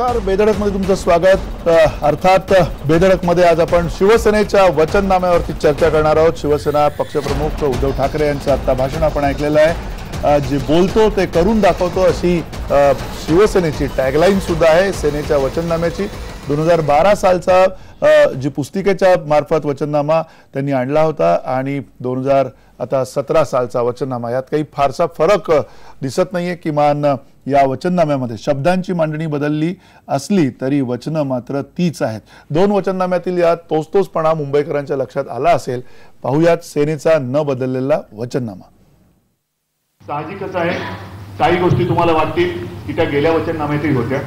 नमस्कार, बेधडकमध्ये तुमचं स्वागत। अर्थात बेधडकमध्ये आज आपण शिवसेनेच्या वचननाम्यावरती चर्चा करणार आहोत। शिवसेना पक्षप्रमुख उद्धव ठाकरे यांचं आता भाषण आपण ऐकलेलं आहे। जे बोलतो ते करून दाखवतो अशी शिवसेनेची टॅगलाईन सुद्धा आहे सेनेच्या वचननाम्याची। 2012 सालचा जी पुस्तिकेच्या मार्फत वचननामा त्यांनी आणला होता आणि 2017 सालचा वचननामा, यात काही फारसा फरक दिसत नाहीये। किमान या वचननाम्यामध्ये शब्दांची मांडणी बदलली असली तरी वचनं मात्र तीच आहेत। दोन वचननाम्यातील या तोचपणा मुंबईकरांच्या लक्षात आला असेल। पाहूयात सेनेचा न बदललेला वचननामा। साहजिकच आहे, काही गोष्टी तुम्हाला वाटतील की त्या गेल्या वचननाम्यातही होत्या,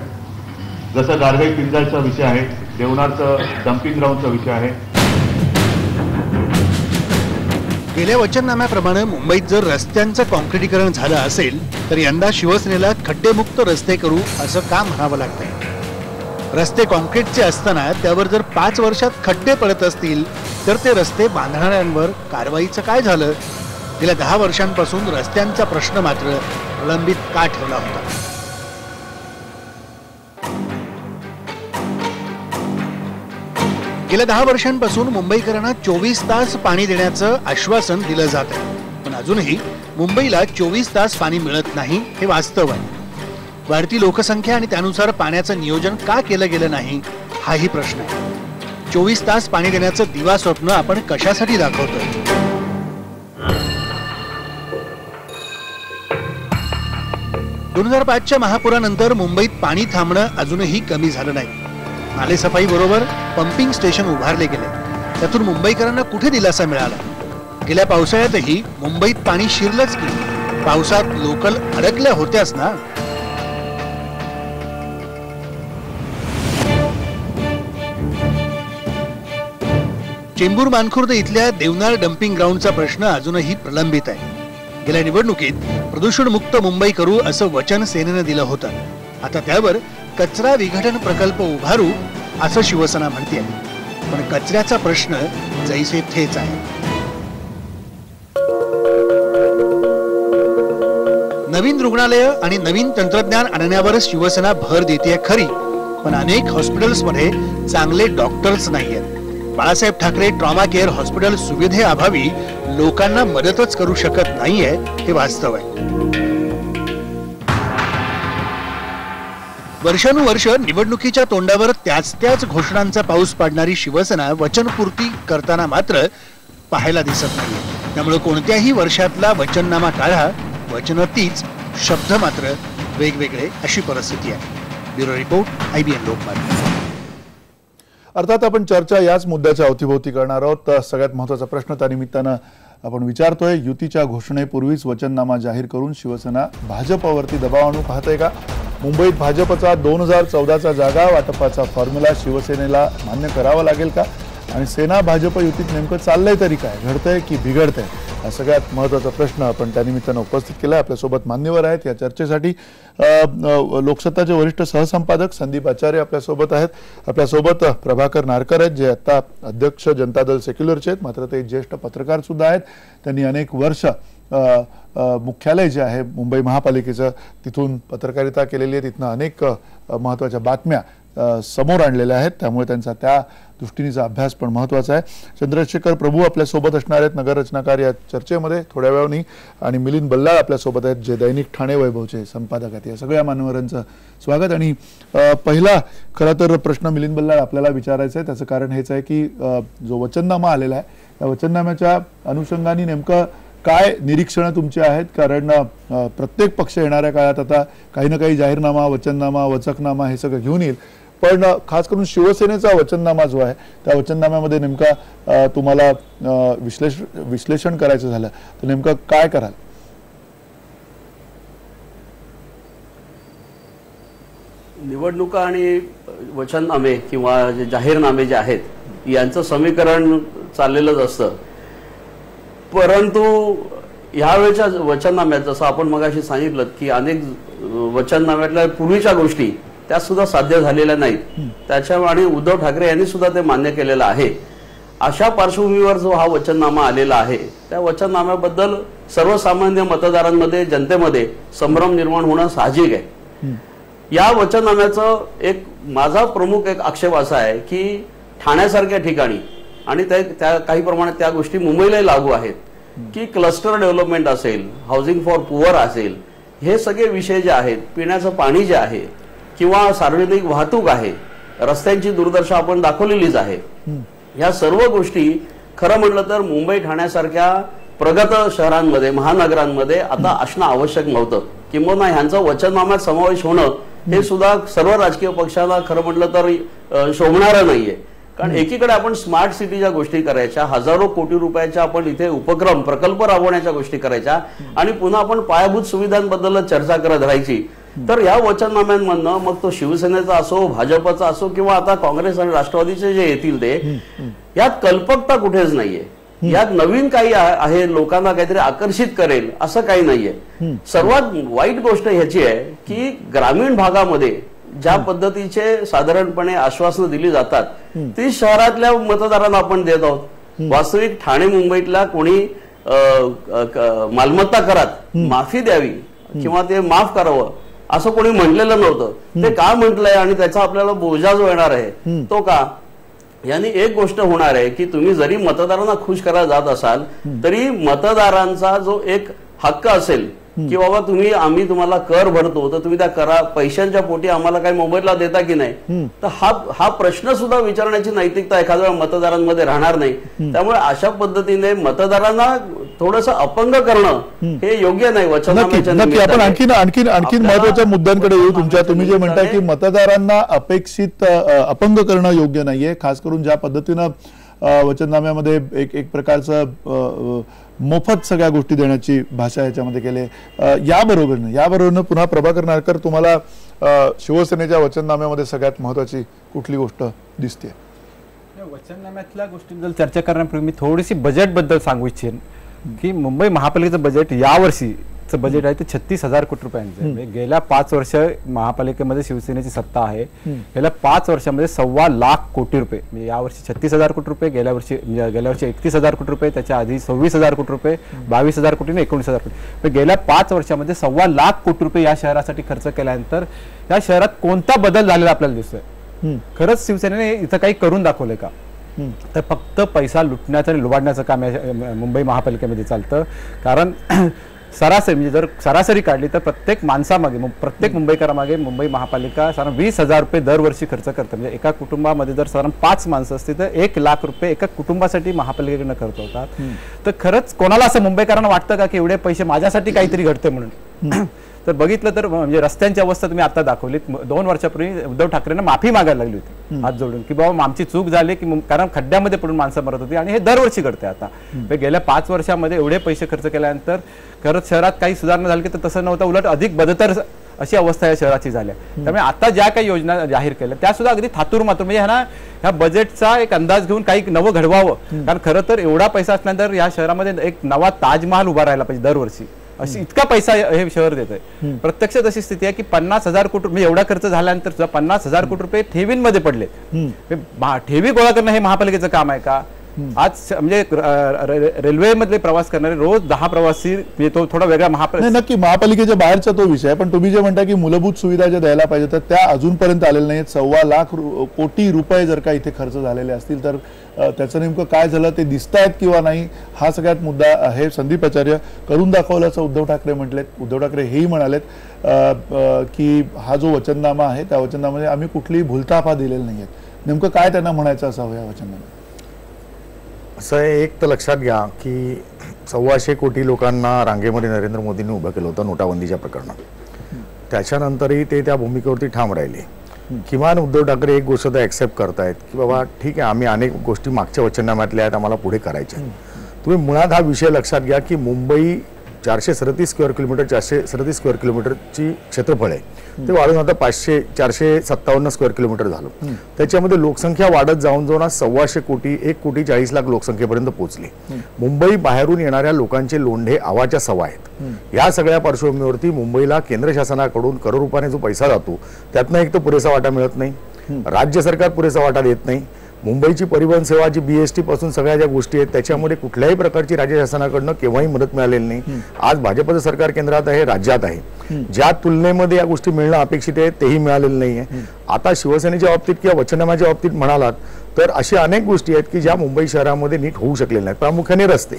जसं गारगाई पिंजाळचा विषय आहे, देवनारचं डम्पिंग ग्राउंडचा विषय आहे। गेल्या वचननाम्याप्रमाणे मुंबईत जर रस्त्यांचं काँक्रिटीकरण झालं असेल तर यंदा शिवसेनेला खड्डेमुक्त रस्ते करू असं का म्हणावं लागतंय। रस्ते काँक्रीटचे असताना त्यावर जर 5 वर्षात खड्डे पडत असतील तर ते रस्ते बांधणाऱ्यांवर कारवाईचं काय झालं? गेल्या 10 वर्षांपासून रस्त्यांचा प्रश्न मात्र प्रलंबित का ठेवला होता? गेल्या 10 वर्षांपासून मुंबईकरांना 24 तास पाणी देण्याचं आश्वासन दिलं जात आहे, पण अजूनही मुंबईला 24 तास पाणी मिळत नाही हे वास्तव आहे। वाढती लोकसंख्या आणि त्यानुसार पाण्याचं नियोजन का केलं गेलं नाही हाही प्रश्न आहे। 24 तास पाणी देण्याचं दिवा स्वप्न आपण कशासाठी दाखवतोय? ...2005च्या महापुरानंतर मुंबईत पाणी थांबणं अजूनही कमी झालं नाही। नालेसफाई बरोबर पंपिंग स्टेशन उभारले गेले, त्यातून मुंबईकरांना कुठे दिलासा मिळाला? गेल्या पावसाळ्यातही मुंबईत पाणी शिरलंच की पावसात लोकल अडकल्या होत्याच ना। चेंबूर मानखुर्द इथल्या देवनार डम्पिंग ग्राउंडचा प्रश्न अजूनही प्रलंबित आहे। गेल्या निवडणुकीत प्रदूषणमुक्त मुंबई करू असं वचन सेनेनं दिलं होतं। आता त्यावर कचरा विघटन प्रकल्प उभारू असं शिवसेना म्हणते, पण कचऱ्याचा प्रश्न जैसे थेच आहे। नवीन रुग्णालय आणि नवीन तंत्रज्ञान आणण्यावर शिवसेना भर देते खरी, पण अनेक हॉस्पिटल्समध्ये चांगले डॉक्टर्स नाहीयेत। Balasaheb Thackeray trauma care hospital सुविधेअभावी लोकांना मदतच करू शकत नाहीये हे वास्तव आहे। वर्षानुवर्ष निवडणुकीच्या तोंडावर त्याच घोषणांचा पाऊस पाडणारी शिवसेना वचनपूर्ती करताना मात्र पाहायला दिसत नाही। त्यामुळे कोणत्याही वर्षातला वचननामा काढा, वचनं तीच, शब्द मात्र वेगवेगळे अशी परिस्थिती आहे। Bureau report, IBN Lokmat. अर्थात आपण चर्चा याच मुद्द्याच्या अवतीभोवती करणार आहोत। सगळ्यात महत्त्वाचा प्रश्न त्यानिमित्तानं आपण विचारतोय, युतीच्या घोषणेपूर्वीच वचननामा जाहीर करून शिवसेना भाजपवरती दबाव आणू पाहते का? मुंबईत भाजपचा 2014चा जागा वाटपाचा फॉर्म्युला शिवसेनेला मान्य करावा लागेल का? आणि सेना भाजप युतीत नेमकं चाललंय तरी काय, घडतंय की बिघडतंय? हा सगळ्यात महत्त्वाचा प्रश्न आपण त्यानिमित्तानं उपस्थित केला। आपल्यासोबत मान्यवर आहेत या चर्चेसाठी। लोकसत्ताचे वरिष्ठ सहसंपादक संदीप आचार्य आपल्यासोबत आहेत। आपल्यासोबत प्रभाकर नारकर आहेत, जे आता अध्यक्ष जनता दल सेक्युलरचे आहेत, मात्र ते ज्येष्ठ पत्रकार सुद्धा आहेत। त्यांनी अनेक वर्ष मुख्यालय जे आहे मुंबई महापालिकेचं तिथून पत्रकारिता केलेली आहे, तिथनं अनेक महत्त्वाच्या बातम्या समोर आणलेल्या आहेत, त्यामुळे त्यांचा त्या दृष्टीचा अभ्यास पण महत्त्वाचा आहे। चंद्रशेखर प्रभू आपल्यासोबत असणार आहेत, नगर रचनाकार या चर्चेमध्ये थोड्या वेळाने, आणि मिलिंद बल्लाळ आपल्यासोबत आहेत, जे दैनिक ठाणे वैभवचे संपादक आहेत। या सगळ्या मान्यवरांचं स्वागत। आणि पहिला खरं तर प्रश्न मिलिंद बल्लाळ आपल्याला विचारायचा आहे, त्याचं कारण हेच आहे की जो वचननामा आलेला आहे त्या वचननाम्याच्या अनुषंगाने नेमकं काय निरीक्षणं तुमची आहेत? कारण प्रत्येक पक्ष येणाऱ्या काळात आता काही ना काही जाहीरनामा, वचननामा, वचकनामा हे सगळं घेऊन येईल, पण खास करून शिवसेनेचा वचननामा जो आहे त्या वचननाम्यामध्ये नेमका तुम्हाला विश्लेषण करायचं झालं तर नेमकं काय कराल? निवडणुका आणि वचननामे किंवा जाहीरनामे जे आहेत यांचं समीकरण चाललेलंच असतं, परंतु ह्यावेळेच्या वचननाम्यात जसं आपण मगाशी सांगितलं की अनेक वचननाम्यातल्या पूर्वीच्या गोष्टी त्या सुद्धा साध्य झालेल्या नाहीत। त्याच्यामुळे आणि उद्धव ठाकरे यांनी सुद्धा ते मान्य केलेलं आहे। अशा पार्श्वभूमीवर जो हा वचननामा आलेला आहे त्या वचननाम्याबद्दल सर्वसामान्य मतदारांमध्ये, जनतेमध्ये संभ्रम निर्माण होणं साहजिक आहे। या वचननाम्याचं एक माझा प्रमुख एक आक्षेप असा आहे की ठाण्यासारख्या ठिकाणी आणि त्या काही प्रमाणात त्या गोष्टी मुंबईलाही लागू आहेत की क्लस्टर डेव्हलपमेंट असेल, हाऊसिंग फॉर पुअर असेल, हे सगळे विषय जे आहेत, पिण्याचं पाणी जे आहे किंवा सार्वजनिक वाहतूक आहे, रस्त्यांची दुर्दशा आपण दाखवलेलीच आहे. या सर्व गोष्टी खरं म्हटलं तर मुंबई ठाण्यासारख्या प्रगत शहरांमध्ये, महानगरांमध्ये आता असणं आवश्यक नव्हतं. किंबहुना ह्यांचं वचननाम्यात समावेश होणं हे सुद्धा सर्व राजकीय पक्षांना खरं म्हटलं तर शोभणारं नाहीये. कारण एकीकडे आपण स्मार्ट सिटीच्या गोष्टी करायच्या, हजारो कोटी रुपयाच्या आपण इथे उपक्रम प्रकल्प राबवण्याच्या गोष्टी करायच्या आणि पुन्हा आपण पायाभूत सुविधांबद्दल चर्चा करत राहायची. तर या वचननाम्यांमधनं मग तो शिवसेनेचा असो, भाजपचा असो किंवा आता काँग्रेस आणि राष्ट्रवादीचे जे येतील ते, यात कल्पकता कुठेच नाहीये. यात नवीन काही आहे, लोकांना काहीतरी आकर्षित करेल असं काही नाहीये. सर्वात वाईट गोष्ट ह्याची आहे की ग्रामीण भागामध्ये ज्या पद्धतीचे साधारणपणे आश्वासनं दिली जातात ती शहरातल्या मतदारांना आपण देत आहोत. वास्तविक ठाणे मुंबईतल्या कोणी मालमत्ता करात माफी द्यावी किंवा ते माफ करावं असं कोणी म्हटलेलं नव्हतं. ते का म्हटलंय आणि त्याचा आपल्याला बोजा जो येणार आहे तो का, यांनी एक गोष्ट होणार आहे की तुम्ही जरी मतदारांना खुश करायला जात असाल तरी मतदारांचा जो एक हक्क असेल की बाबा आम्ही तुम्हाला कर भरतो तर तुम्ही त्या पैशांच्या पोटी आम्हाला काही मोबदला देता की नाही, तर हा प्रश्न सुद्धा विचारण्याची नैतिकता एखाद्या मतदारांमध्ये राहणार नाही. त्यामुळे अशा पद्धतीने मतदारांना थोडंसं अपंग करणं हे योग्य नाही. नक्की आपण आणखीन महत्वाच्या मुद्द्यांकडे येऊ. तुम्ही जे म्हणताय की मतदारांना अपेक्षित अपंग करणं योग्य नाहीये, खास करून ज्या पद्धतीनं वचननाम्यामध्ये एक प्रकारचं मोफत सगळ्या गोष्टी देण्याची भाषा याच्यामध्ये केली. याबरोबरनं पुन्हा प्रभाकर नारकर, तुम्हाला शिवसेनेच्या वचननाम्यामध्ये सगळ्यात महत्वाची कुठली गोष्ट दिसते? वचननाम्यातल्या गोष्टींबद्दल चर्चा करण्यापूर्वी मी थोडीशी बजेटबद्दल सांगू इच्छेन की मुंबई महापालिकेचं बजेट यावर्षीचं बजेट आहे ते 36,000 कोटी रुपयांचं आहे. गेल्या 5 वर्ष महापालिकेमध्ये शिवसेनेची सत्ता आहे. गेल्या 5 वर्षामध्ये 1.25 लाख कोटी रुपये, म्हणजे यावर्षी 36,000 कोटी रुपये, गेल्या वर्षी 31,000 कोटी रुपये, त्याच्या आधी 26,000 कोटी रुपये, 22,000 कोटी आणि 19,000 कोटी. गेल्या 5 वर्षामध्ये 1.25 लाख कोटी रुपये या शहरासाठी खर्च केल्यानंतर या शहरात कोणता बदल झालेला आपल्याला दिसतोय? खरंच शिवसेनेने इथं काही करून दाखवलंय का? तर फक्त पैसा लुटण्याचं आणि लुबाडण्याचं काम मुंबई महापालिकेमध्ये चालतं. कारण सरासरी म्हणजे जर सरासरी काढली तर प्रत्येक माणसामागे, प्रत्येक मुंबईकरामागे मुंबई महापालिका साधारण 20,000 रुपये दरवर्षी खर्च करते. म्हणजे एका कुटुंबामध्ये जर साधारण 5 माणसं असतील तर 1 लाख रुपये एका कुटुंबासाठी महापालिकेकडनं खर्च होतात. तर खरंच कोणाला असं मुंबईकरांना वाटतं का की एवढे पैसे माझ्यासाठी काहीतरी घडते म्हणून? तर बघितलं तर म्हणजे रस्त्यांची अवस्था तुम्ही आता दाखवलीत. 2 वर्षापूर्वी उद्धव ठाकरेंना माफी मागायला लागली होती हात जोडून की बाबा आमची चूक झाली, की कारण खड्ड्यामध्ये पडून माणसं मरत होती आणि हे दरवर्षी घडते. आता गेल्या 5 वर्षामध्ये एवढे पैसे खर्च केल्यानंतर खरंच शहरात काही सुधारणा झाली की तर तसं नव्हतं, उलट अधिक बदतर अशी अवस्था या शहराची झाल्या. त्यामुळे आता ज्या काही योजना जाहीर केल्या त्या सुद्धा अगदी थातूर मातूर, म्हणजे ह्या बजेटचा एक अंदाज घेऊन काही नवं घडवावं. कारण खरं तर एवढा पैसा असल्यानंतर या शहरामध्ये एक नवा ताजमहाल उभा राहायला पाहिजे दरवर्षी, अशी इतका पैसा हे शहर देत आहे. प्रत्यक्ष तशी स्थिती आहे की 50,000 कोटी रुपये एवढा खर्च झाल्यानंतर सुद्धा 50,000 कोटी रुपये ठेवींमध्ये पडले. ठेवी गोळा करणं हे महापालिकेचं काम आहे का? आज म्हणजे रेल्वेमधले प्रवास करणारे रोज 10 प्रवासी, तो थोडा वेगळा नक्की महापालिकेच्या बाहेरचा तो विषय. पण तुम्ही जे म्हणता की मूलभूत सुविधा ज्या द्यायला पाहिजे तर त्या अजूनपर्यंत आलेल्या नाहीत. 1.25 लाख कोटी रुपये जर का इथे खर्च झालेले असतील तर त्याचं नेमकं काय झालं ते दिसतायत किंवा नाही, हा सगळ्यात मुद्दा आहे. संदीप आचार्य, करून दाखवल्याचं उद्धव ठाकरे म्हटलेत. उद्धव ठाकरे हेही म्हणालेत की हा जो वचननामा आहे त्या वचननाम्यामध्ये आम्ही कुठलीही भूलथापा दिलेली नाहीये. नेमकं काय त्यांना म्हणायचं असावं या वचननाम्यात? असं एक तर लक्षात घ्या की 125 कोटी लोकांना रांगेमध्ये नरेंद्र मोदींनी उभं केलं होतं नोटाबंदीच्या प्रकरणात. त्याच्यानंतरही ते त्या भूमिकेवरती ठाम राहिले. किमान उद्धव ठाकरे एक गोष्ट तर ऍक्सेप्ट करतायत की बाबा ठीक आहे, आम्ही अनेक गोष्टी मागच्या वचननाम्यातल्या आहेत, आम्हाला पुढे करायच्या. तुम्ही मुळात हा विषय लक्षात घ्या की मुंबई 437 स्क्वेअर किलोमीटर 437 स्क्वेअर किलोमीटरची क्षेत्रफळ आहे, ते वाढून आता 457 स्क्वेअर किलोमीटर झालं. त्याच्यामध्ये लोकसंख्या वाढत जाऊन जाऊन 1.25 कोटी 1,40,00,000 लोकसंख्येपर्यंत पोहोचली. मुंबई बाहेरून येणाऱ्या लोकांचे लोंढे आवाच्या सवा आहेत. या सगळ्या पार्श्वभूमीवरती मुंबईला केंद्र शासनाकडून करोड रुपयाने जो पैसा जातो त्यातनं एक तर पुरेसा वाटा मिळत नाही, राज्य सरकार पुरेसा वाटा देत नाही. मुंबईची परिवहन सेवा जी BST पासून सगळ्या ज्या गोष्टी आहेत त्याच्यामध्ये कुठल्याही प्रकारची राज्य शासनाकडनं केव्हाही मदत मिळालेली नाही. आज भाजपचं सरकार केंद्रात आहे, राज्यात आहे, ज्या तुलनेमध्ये या गोष्टी मिळणं अपेक्षित आहे तेही मिळालेलं नाहीये. आता शिवसेनेच्या बाबतीत किंवा वचननाम्याच्या बाबतीत म्हणालात तर अशी अनेक गोष्टी आहेत की ज्या मुंबई शहरामध्ये नीट होऊ शकलेल्या नाहीत. प्रामुख्याने रस्ते.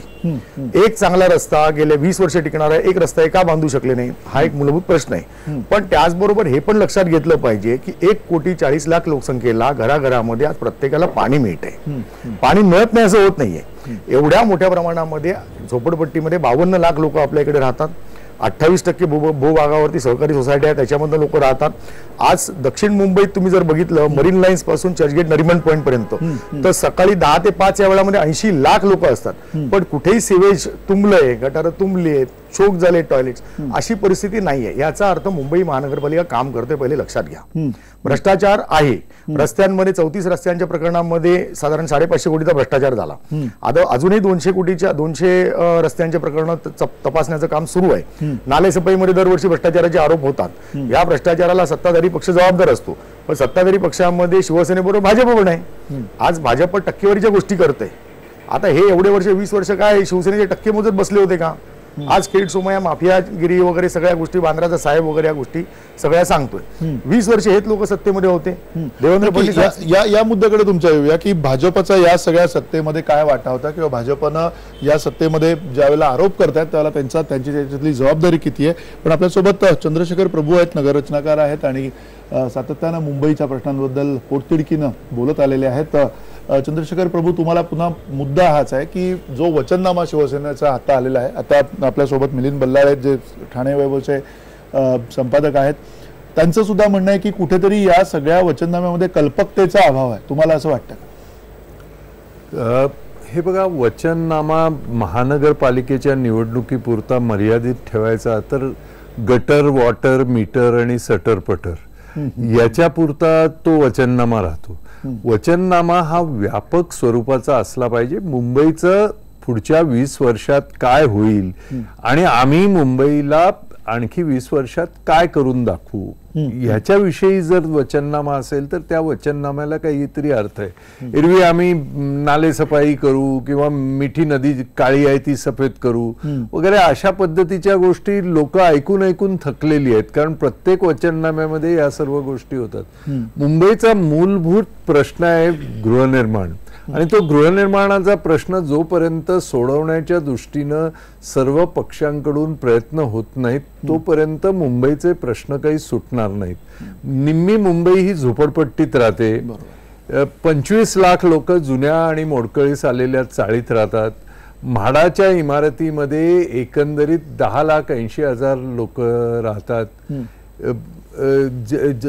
एक चांगला रस्ता गेले 20 वर्ष टिकणारा एक रस्ता का बांधू शकले नाही हा एक मूलभूत प्रश्न आहे. पण त्याचबरोबर हे पण लक्षात घेतलं पाहिजे की 1,40,00,000 लोकसंख्येला घराघरामध्ये आज प्रत्येकाला पाणी मिळतंय. पाणी मिळत नाही असं होत नाहीये. एवढ्या मोठ्या प्रमाणामध्ये झोपडपट्टीमध्ये 52 लाख लोक आपल्याकडे राहतात. 28% भूभागावरती सहकारी सोसायटी आहे, त्याच्यामध्ये लोक राहतात. आज दक्षिण मुंबईत तुम्ही जर बघितलं मरीन लाईन्स पासून चर्चगेट नरिमन पॉइंट पर्यंत तर सकाळी 10 ते 5 या वेळामध्ये 80 लाख लोक असतात. पण कुठेही सिवेज तुंबलंय, गटारं तुंबली आहेत, चोक झाले टॉयलेट्स, अशी परिस्थिती नाहीये. याचा अर्थ मुंबई महानगरपालिका काम करते, पहिले लक्षात घ्या. भ्रष्टाचार आहे. रस्त्यांमध्ये 34 रस्त्यांच्या प्रकरणामध्ये साधारण 550 कोटीचा भ्रष्टाचार झाला. आता अजूनही 200 रस्त्यांच्या प्रकरण तपासण्याचं काम सुरू आहे. नालेसफाईमध्ये दरवर्षी भ्रष्टाचाराचे आरोप होतात. या भ्रष्टाचाराला सत्ताधारी पक्ष जबाबदार असतो, पण सत्ताधारी पक्षामध्ये शिवसेनेबरोबर भाजप पण आहे. आज भाजप टक्केवारीच्या गोष्टी करते. आता हे एवढे वर्ष 20 वर्ष काय शिवसेनेचे टक्के मोजत बसले होते का? आज खेड सोमया माफियागिरी वगैरे सगळ्या गोष्टी, बांद्राचा साहेब वगैरे या गोष्टी सगळ्या सांगतोय. 20 वर्ष हेच लोक सत्तेमध्ये होते. देवेंद्र फडणवीस या मुद्द्याकडे तुमच्या येऊया की भाजपचा या सगळ्या सत्तेमध्ये काय वाटा होता किंवा भाजपनं या सत्तेमध्ये ज्यावेळेला आरोप करतात त्यावेळेला त्यांची त्याच्यातली जबाबदारी किती आहे. पण आपल्यासोबत चंद्रशेखर प्रभू आहेत, नगररचनाकार आहेत आणि सातत्यानं मुंबईच्या प्रश्नांबद्दल पोटतिडकीनं बोलत आलेले आहेत. चंद्रशेखर प्रभू, तुम्हाला पुन्हा मुद्दा हाच आहे की जो वचननामा शिवसेनेचा आता आलेला आहे, आता आपल्यासोबत मिलिंद बल्लाळ आहेत जे ठाणे वैभवचे संपादक आहेत, त्यांचं सुद्धा म्हणणं आहे की कुठेतरी या सगळ्या वचननाम्यामध्ये कल्पकतेचा अभाव आहे. तुम्हाला असं वाटतं का? हे बघा, वचननामा महानगरपालिकेच्या निवडणुकीपुरता मर्यादित ठेवायचा तर गटर, वॉटर, मीटर आणि सटर पटर याच्या पुरता तो वचननामा राहतो. वचननामा हा व्यापक स्वरूपाचा असला पाहिजे. मुंबईचं पुढच्या 20 वर्षात काय होईल आणि आम्ही मुंबईला आणखी 20 वर्षात काय करून दाखवू ह्याच्याविषयी जर वचननामा असेल तर त्या वचननाम्याला काहीतरी अर्थ आहे. एरवी आम्ही नालेसफाई करू किंवा मिठी नदी काळी आहे ती सफेद करू वगैरे अशा पद्धतीच्या गोष्टी लोक ऐकून ऐकून थकलेली आहेत, कारण प्रत्येक वचननाम्यामध्ये या सर्व गोष्टी होतात. मुंबईचा मूलभूत प्रश्न आहे गृहनिर्माण, आणि तो गृहनिर्माणाचा प्रश्न जोपर्यंत सोडवण्याच्या दृष्टीनं सर्व पक्षांकडून प्रयत्न होत नाहीत तोपर्यंत मुंबईचे प्रश्न काही सुटणार नाहीत. निम्मी मुंबई ही झोपडपट्टीत राहते. 25 लाख लोक जुन्या आणि मोडकळीस आलेल्या चाळीत राहतात. म्हाडाच्या इमारतीमध्ये एकंदरीत 10,80,000 लोक राहतात.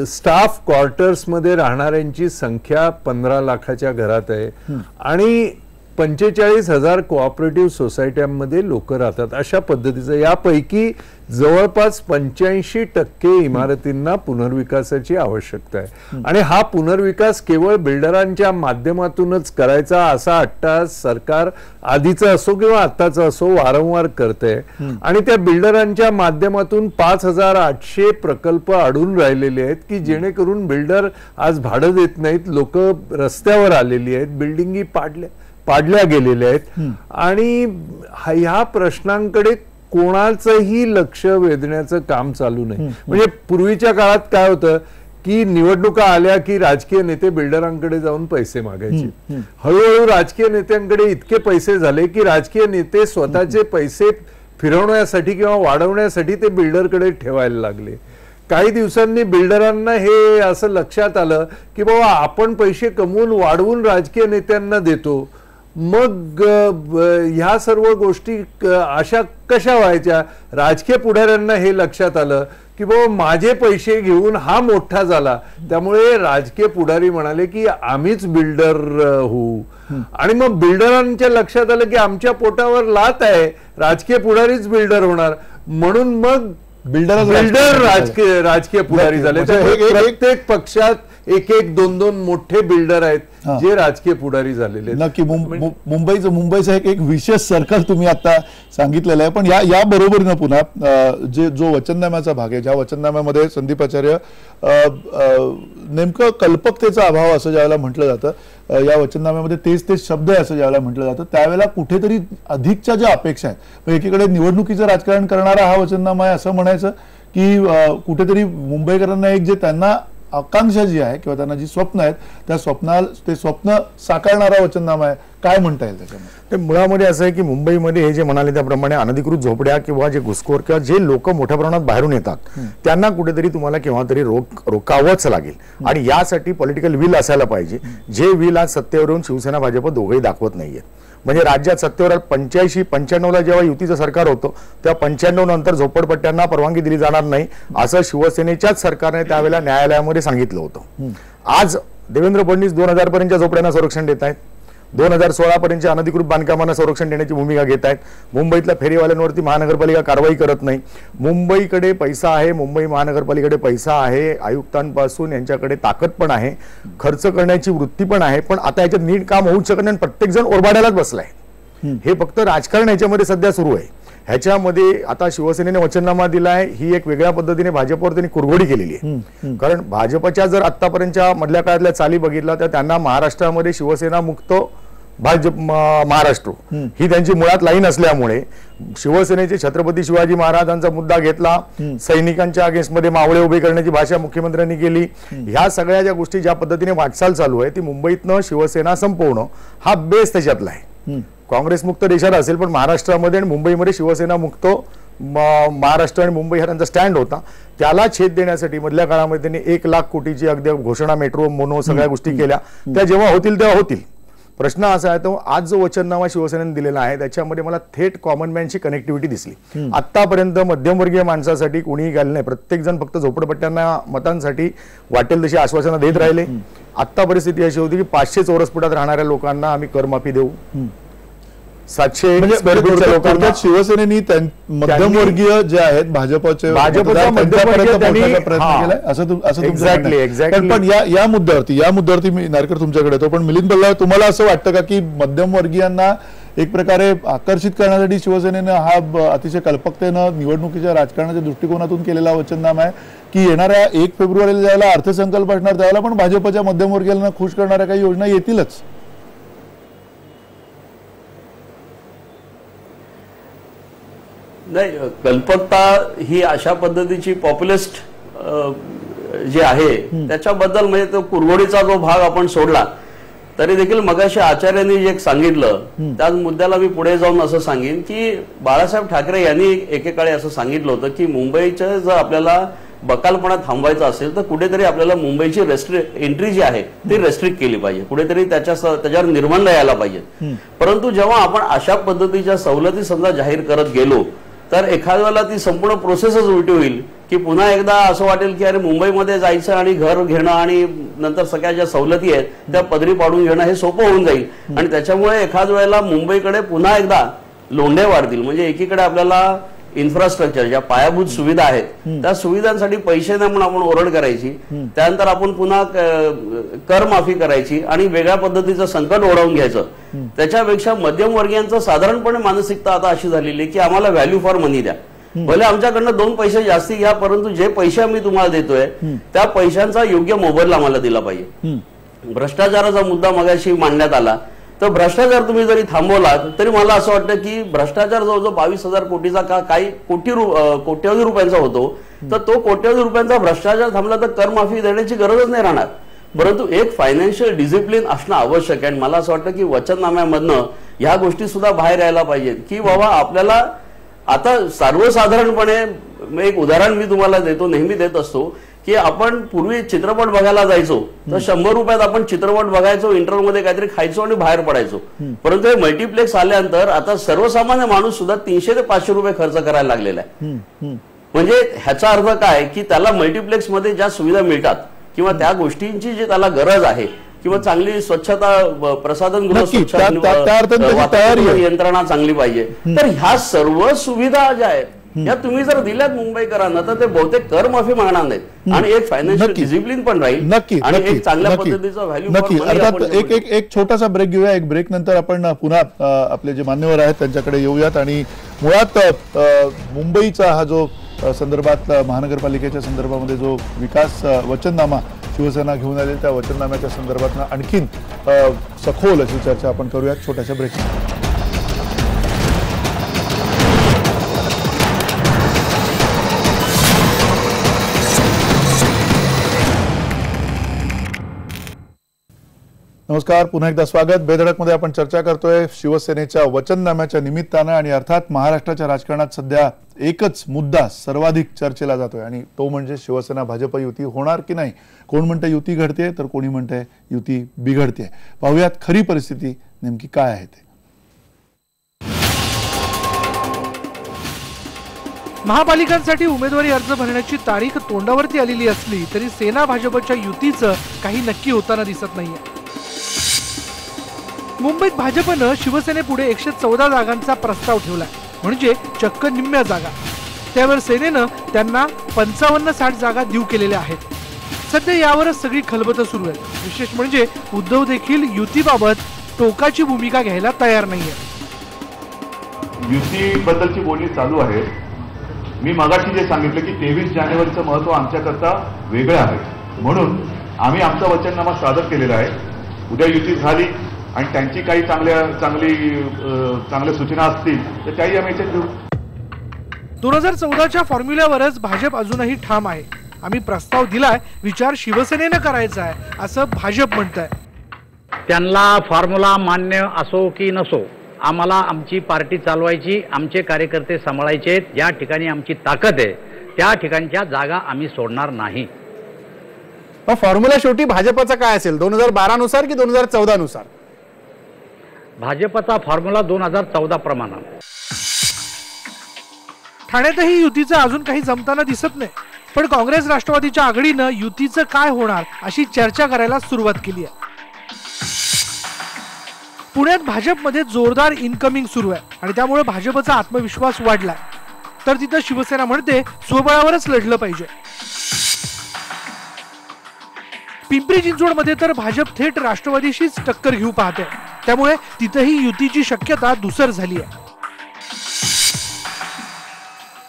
स्टाफ क्वार्टर्स मध्ये राहणाऱ्यांची संख्या 15 लाखाच्या घरात आहे आणि 45,000 कोऑपरेटिव्ह सोसायट्यांमध्ये लोक राहतात. अशा पद्धतीचं यापैकी जवळपास 85% इमारतींना पुनर्विकासाची आवश्यकता आहे आणि हा पुनर्विकास केवळ बिल्डरांच्या माध्यमातूनच करायचा असा अट्टाहास सरकार आधीचा असो किंवा आत्ताचा असो वारंवार करते आणि त्या बिल्डरांच्या माध्यमातून 5,800 प्रकल्प अडून राहिलेले आहेत की जेणेकरून बिल्डर आज भाडं देत नाहीत. लोक रस्त्यावर आलेली आहेत, बिल्डिंगी पाडल्या गेलेल्या आहेत आणि ह्या प्रश्नांकडे कोणाचंही लक्ष वेधण्याचं काम चालू नाही. म्हणजे पूर्वीच्या काळात काय होतं की निवडणुका आल्या की राजकीय नेते बिल्डरांकडे जाऊन पैसे मागायचे. हळूहळू राजकीय नेत्यांकडे इतके पैसे झाले की राजकीय नेते स्वतःचे पैसे फिरवण्यासाठी किंवा वाढवण्यासाठी ते बिल्डरकडे ठेवायला लागले. काही दिवसांनी बिल्डरांना हे असं लक्षात आलं की बाबा आपण पैसे कमवून वाढवून राजकीय नेत्यांना देतो, मग ह्या सर्व गोष्टी अशा कशा व्हायच्या. राजकीय पुढाऱ्यांना हे लक्षात आलं की बाबा माझे पैसे घेऊन हा मोठा झाला, त्यामुळे राजकीय पुढारी म्हणाले की आम्हीच बिल्डर होऊ आणि मग बिल्डरांच्या लक्षात आलं की आमच्या पोटावर लात आहे, राजकीय पुढारीच बिल्डर होणार, म्हणून मग बिल्डर राजकीय पुढारी झाले. प्रत्येक पक्षात 1-1, 2-2 मोठे बिल्डर आहेत जे राजकीय पुढारी झालेले आहेत. नक्की मुंबईचं एक विशेष सर्कल तुम्ही आता सांगितलेलं आहे. पण या बरोबरीनं पुन्हा जो वचननाम्याचा भाग आहे, ज्या वचननाम्यामध्ये संदीप आचार्य नेमकं कल्पकतेचा अभाव असं ज्यावेळेला म्हटलं जातं, या वचननाम्यामध्ये तेच शब्द आहे असं ज्यावेळेला म्हटलं जातं, त्यावेळेला कुठेतरी अधिकच्या ज्या अपेक्षा आहेत, एकीकडे निवडणुकीचं राजकारण करणारा हा वचननामा आहे असं म्हणायचं, की कुठेतरी मुंबईकरांना एक जे त्यांना आकांक्षा जी आहे किंवा त्यांना जी स्वप्न आहेत त्या स्वप्न साकारणारा वचननामा आहे, काय म्हणता येईल त्याच्यामध्ये? ते मुळामध्ये असं आहे की मुंबईमध्ये हे जे म्हणाले त्याप्रमाणे अनधिकृत झोपड्या किंवा जे घुसखोर किंवा जे लोक मोठ्या प्रमाणात बाहेरून येतात त्यांना कुठेतरी तुम्हाला केव्हा तरी रोखावंच लागेल. आणि यासाठी पॉलिटिकल विल असायला पाहिजे, जे विल आज सत्तेवर येऊन शिवसेना भाजप दोघेही दाखवत नाहीये. म्हणजे राज्यात सत्तेवर 85-95ला जेव्हा युतीचं सरकार होतं तेव्हा 95 नंतर झोपडपट्ट्यांना परवानगी दिली जाणार नाही असं शिवसेनेच्याच सरकारने त्यावेळेला न्यायालयामध्ये सांगितलं होतं. आज देवेंद्र फडणवीस 2000 पर्यंतच्या झोपड्यांना संरक्षण देत आहेत, 2016 पर्यंतच्या अनधिकृत बांधकामांना संरक्षण देण्याची भूमिका घेत आहेत. मुंबईतल्या फेरीवाल्यांवरती महानगरपालिका कारवाई करत नाही. मुंबईकडे पैसा आहे, मुंबई महानगरपालिकेकडे पैसा आहे, आयुक्तांपासून यांच्याकडे ताकद पण आहे, खर्च करण्याची वृत्ती पण आहे. पण आता याच्यात नीट काम होऊच शकत नाही, प्रत्येक जण ओरबाड्यालाच बसलाय. हे फक्त राजकारण याच्यामध्ये सध्या सुरू आहे. ह्याच्यामध्ये आता शिवसेनेने वचननामा दिलाय, ही एक वेगळ्या पद्धतीने भाजपवर त्यांनी कुरघोडी केलेली आहे. कारण भाजपच्या जर आतापर्यंतच्या मधल्या काळातल्या चाली बघितला तर त्यांना महाराष्ट्रामध्ये शिवसेना मुक्त भाजप महाराष्ट्र ही त्यांची मुळात लाईन असल्यामुळे शिवसेनेचे छत्रपती शिवाजी महाराजांचा मुद्दा घेतला, सैनिकांच्या अगेन्स्टमध्ये मावळे उभे करण्याची भाषा मुख्यमंत्र्यांनी केली. ह्या सगळ्या ज्या गोष्टी ज्या पद्धतीने वाटचाल चालू आहे ती मुंबईतनं शिवसेना संपवणं हा बेस त्याच्यातला आहे. काँग्रेस मुक्त देशात असेल पण महाराष्ट्रामध्ये आणि मुंबईमध्ये शिवसेना मुक्त महाराष्ट्र आणि मुंबई हा त्यांचा स्टँड होता. त्याला छेद देण्यासाठी मधल्या काळामध्ये त्यांनी 1 लाख कोटीची अगदी घोषणा, मेट्रो, मोनो सगळ्या गोष्टी केल्या. त्या जेव्हा होतील तेव्हा होतील. प्रश्न असा आहे तो आज जो वचननामा शिवसेनेने दिलेला आहे त्याच्यामध्ये मला थेट कॉमन मॅनची कनेक्टिव्हिटी दिसली. आतापर्यंत मध्यमवर्गीय माणसासाठी कोणीही गेलं नाही, प्रत्येक जण फक्त झोपडपट्ट्यांना मतांसाठी वाटेल तशी आश्वासनं देत राहिले. आता परिस्थिती अशी होती की 500 चौरस फुटात राहणाऱ्या लोकांना आम्ही करमाफी देऊ, 700 लोकांना शिवसेनेनी मध्यमवर्गीय जे आहेत भाजपचे प्रयत्न केलाय असं पण या मुद्द्यावरती मी नारकर तुमच्याकडे येतो. पण मिलिंद बल्लाळ, तुम्हाला असं वाटतं का की मध्यमवर्गीयांना एक प्रकारे आकर्षित करण्यासाठी शिवसेनेनं हा अतिशय कल्पकतेनं निवडणुकीच्या राजकारणाच्या दृष्टिकोनातून केलेला वचननामा आहे, की येणाऱ्या 1 फेब्रुवारीला ज्यावेळेला अर्थसंकल्प असणार त्यावेळेला पण भाजपच्या मध्यमवर्गीयांना खुश करणाऱ्या काही योजना येतीलच? नाही, कल्पकता ही अशा पद्धतीची पॉप्युलिस्ट जे आहे त्याच्याबद्दल म्हणजे तो कुरघोडीचा जो भाग आपण सोडला तरी देखील मगाशी आचार्यांनी जे सांगितलं त्याच मुद्द्याला मी पुढे जाऊन असं सांगेन की बाळासाहेब ठाकरे यांनी एकेकाळी असं सांगितलं होतं की मुंबईचं जर आपल्याला बकालपणा थांबवायचा असेल तर कुठेतरी आपल्याला मुंबईची एंट्री जी आहे ती रेस्ट्रिक्ट केली पाहिजे, कुठेतरी त्याच्यावर निर्बंध यायला पाहिजे. परंतु जेव्हा आपण अशा पद्धतीच्या सवलती समजा जाहीर करत गेलो तर एखाद्याला ती संपूर्ण प्रोसेसच उलटी होईल की पुन्हा एकदा असं वाटेल की अरे मुंबईमध्ये जायचं आणि घर घेणं आणि नंतर सगळ्या ज्या सवलती आहेत त्या पदरी पाडून घेणं हे सोपं होऊन जाईल. आणि त्याच्यामुळे एखाद वेळेला मुंबईकडे पुन्हा एकदा लोंढे वाढतील. म्हणजे एकीकडे आपल्याला इन्फ्रास्ट्रक्चर ज्या पायाभूत सुविधा आहेत त्या सुविधांसाठी पैसे नाही म्हणून आपण ओरड करायची, त्यानंतर आपण पुन्हा कर माफी करायची आणि वेगळ्या पद्धतीचं संकट ओढावून घ्यायचं. त्याच्यापेक्षा मध्यमवर्गीयांचं साधारणपणे मानसिकता आता अशी झालेली आहे की आम्हाला व्हॅल्यू फॉर मनी द्या, भले आमच्याकडनं 2 पैसे जास्ती घ्या परंतु जे पैसे आम्ही तुम्हाला देतोय त्या पैशांचा योग्य मोबदला आम्हाला दिला पाहिजे. भ्रष्टाचाराचा मुद्दा मगाशी मांडण्यात आला तर भ्रष्टाचार तुम्ही जरी थांबवलात तरी मला असं वाटतं की भ्रष्टाचार जवळजवळ 22,000 कोटीचा का काही कोट्यवधी रुपयांचा होतो तर तो कोट्यवधी रुपयांचा भ्रष्टाचार थांबला तर करमाफी देण्याची गरजच नाही राहणार. परंतु एक फायनान्शियल डिसिप्लिन असणं आवश्यक आहे. आणि मला असं वाटतं की वचननाम्यामधनं ह्या गोष्टी सुद्धा बाहेर यायला पाहिजेत की बाबा आपल्याला आता सर्वसाधारणपणे एक उदाहरण मी तुम्हाला देतो, नेहमी देत असतो की आपण पूर्वी चित्रपट बघायला जायचो तर 100 रुपयात आपण चित्रपट बघायचो, इंटरव्हलमध्ये काहीतरी खायचो आणि बाहेर पडायचो. परंतु हे मल्टिप्लेक्स आल्यानंतर आता सर्वसामान्य माणूस सुद्धा 300 ते 500 रुपये खर्च करायला लागलेला आहे. म्हणजे ह्याचा अर्थ काय की त्याला मल्टिप्लेक्स मध्ये ज्या सुविधा मिळतात किंवा त्या गोष्टींची जी त्याला गरज आहे किंवा चांगली स्वच्छता प्रसाधनगृह यंत्रणा चांगली पाहिजे तर ह्या सर्व सुविधा ज्या आहेत या तुम्ही जर दिल्यात मुंबईकरांना तर ते बहुतेक कर माफी मागणार नाहीत आणि एक फायनान्शियल डिसिप्लिन पण राहील नक्की आणि नक्की एक चांगल्या नक्की पद्धतीचा व्हॅल्यू नक्की अर्थात एक छोटासा ब्रेक घेऊया. एक ब्रेक नंतर आपण पुन्हा आपले जे मान्यवर आहेत त्यांच्याकडे येऊयात आणि मुळात मुंबईचा हा जो संदर्भात महानगरपालिकेच्या संदर्भामध्ये जो विकास वचननामा शिवसेना घेऊन आलेली त्या वचननाम्याच्या संदर्भात आणखीन सखोल अशी चर्चा आपण करूयात छोट्याशा ब्रेक. नमस्कार, पुन्हा एकदा स्वागत. बेधडकमध्ये आपण चर्चा करतोय शिवसेनेच्या वचननाम्याच्या निमित्तानं आणि अर्थात महाराष्ट्राच्या राजकारणात सध्या एकच मुद्दा सर्वाधिक चर्चेला जातोय आणि तो म्हणजे शिवसेना भाजप युती होणार की नाही. कोण म्हणते युती घडते तर कोणी म्हणते युती बिघडते. पाहूयात खरी परिस्थिती नेमकी काय आहे ते. महापालिकांसाठी उमेदवारी अर्ज भरण्याची तारीख तोंडावरती आलेली असली तरी सेना भाजपच्या युतीचं काही नक्की होताना दिसत नाहीये. मुंबईत भाजपनं शिवसेनेपुढे 114 जागांचा प्रस्ताव ठेवलाय, म्हणजे चक्क निम्म्या जागा. त्यावर सेनेनं त्यांना 55-60 जागा देऊ केलेल्या आहेत. सध्या यावरच सगळी खलबतं सुरू आहे. विशेष म्हणजे उद्धव देखील युतीबाबत टोकाची भूमिका घ्यायला तयार नाहीये. युतीबद्दलची बोलणी चालू आहे. मी मगाशी जे सांगितलं की 23 जानेवारीचं महत्व आमच्याकरता वेगळं आहे, म्हणून आम्ही आमचा वचननामा सादर केलेला आहे. उद्या युती झाली आणि त्यांची काही चांगल्या सूचना असतील तर त्याही आम्ही याच्यात घेऊ. 2014च्या फॉर्म्युल्यावरच भाजप अजूनही ठाम आहे. आम्ही प्रस्ताव दिलाय, विचार शिवसेनेनं करायचा आहे असं भाजप म्हणतंय. त्यांना फॉर्म्युला मान्य असो की नसो, आम्हाला आमची पार्टी चालवायची, आमचे कार्यकर्ते सांभाळायचे. ज्या ठिकाणी आमची ताकद आहे त्या ठिकाणच्या जागा आम्ही सोडणार नाही. फॉर्म्युला शेवटी भाजपचा काय असेल, 2012 नुसार की 2014 नुसार? भाजपचा फॉर्म्युला 2014 प्रमाणे. ठाण्यातही युतीचं अजून काही जमताना दिसत नाही, पण काँग्रेस राष्ट्रवादीच्या आघाडीनं युतीचं काय होणार अशी चर्चा करायला सुरुवात केली आहे. पुण्यात भाजपमध्ये जोरदार इनकमिंग सुरू आहे आणि त्यामुळे भाजपचा आत्मविश्वास वाढलाय. तर तिथं शिवसेना म्हणते स्वबळावरच लढलं पाहिजे. पिंपरी चिंचवडमध्ये तर भाजप थेट राष्ट्रवादीशीच टक्कर घेऊ पाहते, त्यामुळे तिथंही युतीची शक्यता धुसर झाली आहे.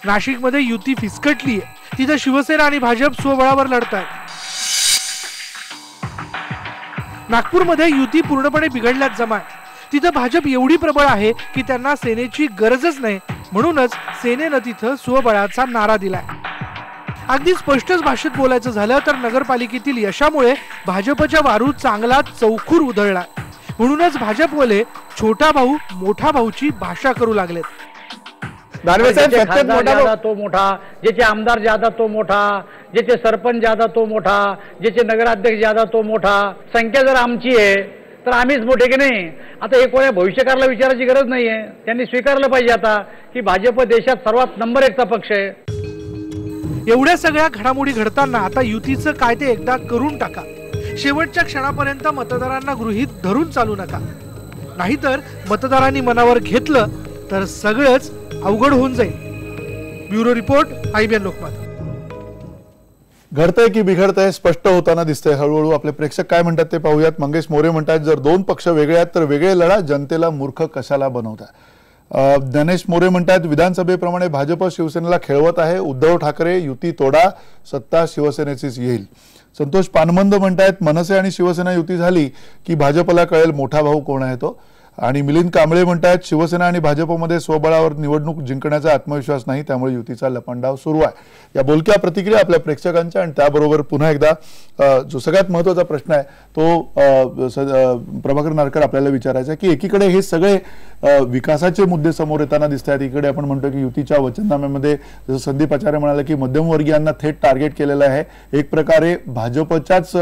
नाशिकमध्ये युती फिसकटली आहे, तिथं शिवसेना आणि भाजप स्वबळावर लढतायत. नागपूरमध्ये युती पूर्णपणे बिघडल्यात जमा आहे. तिथं भाजप एवढी प्रबळ आहे की त्यांना सेनेची गरजच नाही, म्हणूनच सेनेनं तिथं स्वबळाचा नारा दिलाय. अगदी स्पष्टच भाषेत बोलायचं झालं तर नगरपालिकेतील यशामुळे भाजपच्या वारू चांगला चौखूर उधळला, म्हणूनच भाजपवाले छोटा भाऊ मोठा भाऊची भाषा करू लागलेत. तो मोठा, ज्याचे आमदार ज्यादा तो मोठा, ज्याचे सरपंच ज्यादा तो मोठा, ज्याचे नगराध्यक्ष ज्यादा तो मोठा. संख्या जर आमची आहे तर आम्हीच मोठे की नाही. आता हे कोणा भविष्यकाळाला विचारायची गरज नाहीये. त्यांनी स्वीकारलं पाहिजे आता की भाजप देशात सर्वात नंबर 1चा पक्ष आहे. एवढ्या सगळ्या घडामोडी घडताना आता युतीचं काय ते एकदा करून टाका. शेवटच्या क्षणापर्यंत मतदारांना गृहीत धरून चालू नका, नाहीतर मतदारांनी मनावर घेतलं तर सगळंच अवघड होऊन जाईल. Bureau report, IBN Lokmat. घडतंय की बिघडतंय स्पष्ट होताना दिसतंय हळूहळू. आपले प्रेक्षक काय म्हणतात ते पाहूयात. मंगेश मोरे म्हणतात, जर 2 पक्ष वेगळे आहेत तर वेगळे लढा, जनतेला मूर्ख कशाला बनवताय. ज्ञानेश मोरे म्हणतात, विधानसभेप्रमाणे भाजप शिवसेनेला खेळवत आहे. उद्धव ठाकरे युती तोडा, सत्ता शिवसेनेचीच येईल. संतोष पानमंद म्हणतात, मनसे आणि शिवसेना युती झाली की भाजपला कळेल मोठा भाऊ कोण आहे तो. आणि मिलिंद कांबळे म्हणतात, शिवसेना आणि भाजपमध्ये स्वबळावर निवडणूक जिंकण्याचा आत्मविश्वास नाही, त्यामुळे युतीचा लपंडाव सुरू आहे. या बोलक्या प्रतिक्रिया आपल्या प्रेक्षकांच्या आणि त्याबरोबर पुन्हा एकदा जो सगळ्यात महत्त्वाचा प्रश्न आहे तो प्रभाकर नारकर आपल्याला विचारायचा आहे की एकीकडे हे सगळे विकासाचे मुद्दे समोर येताना दिसत आहेत, इकडे आपण म्हणतो की युतीच्या वचननाम्यामध्ये जसं संदीप आचार्य म्हणाले की मध्यमवर्गीयांना थेट टार्गेट केलेलं आहे. एक प्रकारे भाजपच्याच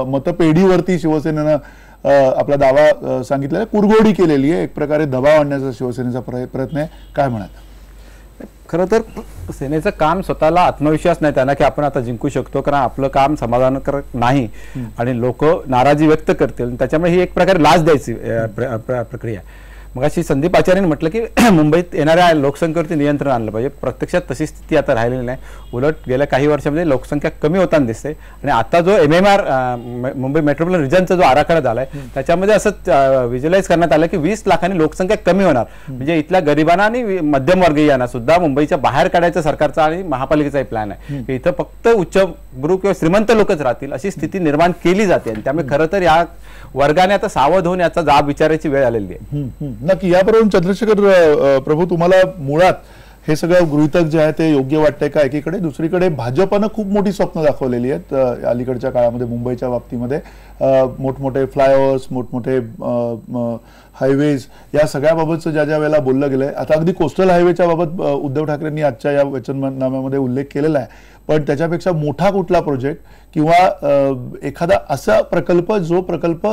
मतपेढीवरती शिवसेनेनं आपला दावा सांगितलेला, कुरघोडी केलेली आहे. एक प्रकारे दबाव आणण्याचा शिवसेनेचा प्रयत्न आहे. काय म्हणाल? खरं तर सेनेचं काम स्वतःला आत्मविश्वास नाही त्यांना की आपण आता जिंकू शकतो, कारण आपलं काम समाधानकारक नाही आणि लोक नाराजी व्यक्त करतील, त्याच्यामुळे ही एक प्रकारे लाच द्यायची प्रक्रिया. मग अशी संदीप आचार्यांनी म्हटलं की मुंबईत येणाऱ्या लोकसंख्येवरती नियंत्रण आणलं पाहिजे. प्रत्यक्षात तशी स्थिती आता राहिलेली नाही. उलट गेल्या काही वर्षामध्ये लोकसंख्या कमी होताना दिसते. आणि आता जो MMR मुंबई मेट्रोपॉलिटन रिजनचा जो आराखडा झालाय त्याच्यामध्ये असं व्हिज्युअलाइज करण्यात आलं की 20 लाखांनी लोकसंख्या कमी होणार. म्हणजे इथल्या गरिबांना आणि मध्यमवर्गीयांना सुद्धा मुंबईच्या बाहेर काढायचं सरकारचा आणि महापालिकेचाही प्लॅन आहे. इथं फक्त उच्चभ्रू किंवा श्रीमंत लोकच राहतील अशी स्थिती निर्माण केली जाते. आणि त्यामुळे खरं तर या वर्गाने आता सावध होऊन याचा जाब विचारायची वेळ आलेली आहे. नक्की. याबरोबर चंद्रशेखर प्रभू, तुम्हाला मुळात हे सगळं गृहीतक जे आहे ते योग्य वाटतंय का? एकीकडे, दुसरीकडे भाजपनं खूप मोठी स्वप्न दाखवलेली आहेत अलीकडच्या काळामध्ये मुंबईच्या बाबतीमध्ये. मोठमोठे फ्लायओव्हर्स, मोठमोठे हायवेज, या सगळ्याबाबतचं ज्या वेळेला बोललं गेलंय. आता अगदी कोस्टल हायवेच्या बाबत उद्धव ठाकरेंनी आजच्या या वचननाम्यामध्ये उल्लेख केलेला आहे. पण त्याच्यापेक्षा मोठा कुठला प्रोजेक्ट किंवा एखादा असा प्रकल्प जो प्रकल्प